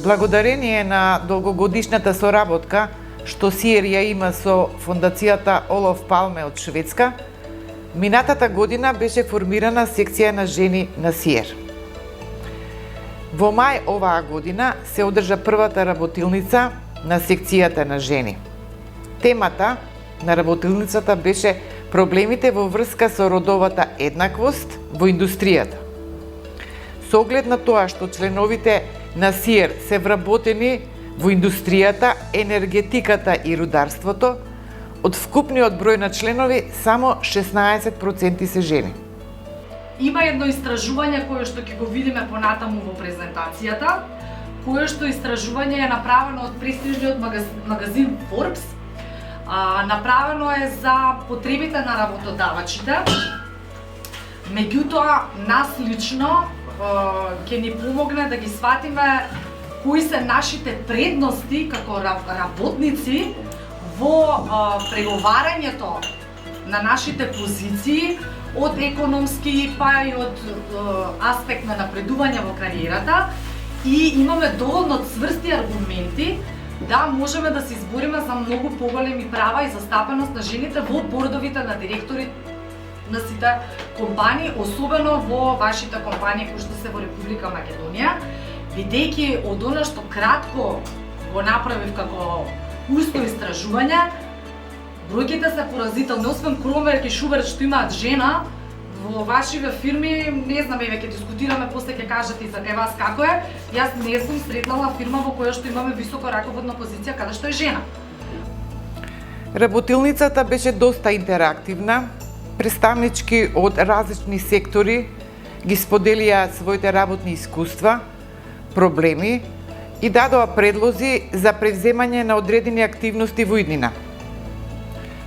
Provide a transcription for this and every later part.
Благодарение на долгогодишната соработка што СИЕР ја има со фондацијата Олаф Палме од Шведска, минатата година беше формирана секција на жени на СИЕР. Во мај оваа година се одржа првата работилница на секцијата на жени. Темата на работилницата беше проблемите во врска со родовата еднаквост во индустријата. Со оглед на тоа што членовите на СИЕР се вработени во индустријата, енергетиката и рударството, од вкупниот број на членови само 16% се жени. Има едно истражување кое што ќе го видиме понатаму во презентацијата, кое што истражување е направено од престижниот магазин Forbes. Направено е за потребите на работодавачите. Меѓутоа, нас лично ќе ни помогне да ги сватиме кои се нашите предности како работници во преговарањето на нашите позиции од економски па и од аспект на напредување во кариерата, и имаме доволно цврсти аргументи да можеме да се избориме за многу поголеми права и застапеност на жените во бордовите на директори на сите компании, особено во вашите компании кои што се во Република Македонија, бидејќи од она што кратко го направив како усто истражување, бројките се поразителни. Освен Кромберг и Шуберт што имаат жена во вашиве фирми, не знам, ќе дискутираме, после ќе кажете и за вас како е. Јас не сум сретнала фирма во која што имаме високо раководна позиција каде што е жена. Работилницата беше доста интерактивна. Представнички од различни сектори ги споделија своите работни искуства, проблеми и дадоа предлози за превземање на одредени активности во иднина,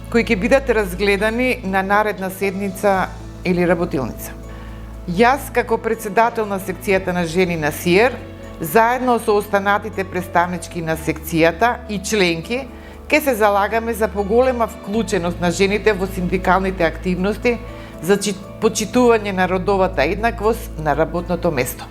кои ќе бидат разгледани на наредна седница или работилница. Јас, како председател на секцијата на жени на СИЕР, заедно со останатите представнички на секцијата и членки, ќе се залагаме за поголема вклученост на жените во синдикалните активности за почитување на родовата еднаквост на работното место.